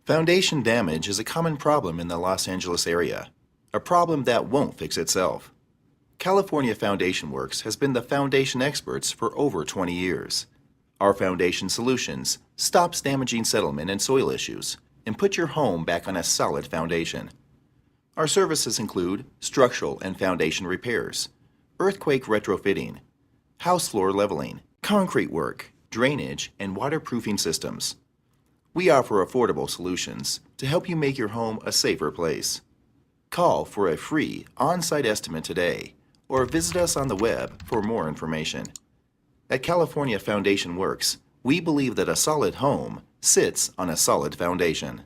Foundation damage is a common problem in the Los Angeles area, a problem that won't fix itself. California Foundation Works has been the foundation experts for over 20 years. Our foundation solutions stops damaging settlement and soil issues and put your home back on a solid foundation. Our services include structural and foundation repairs, earthquake retrofitting, house floor leveling, concrete work, drainage, and waterproofing systems. We offer affordable solutions to help you make your home a safer place. Call for a free on-site estimate today or visit us on the web for more information. At California Foundation Works, we believe that a solid home sits on a solid foundation.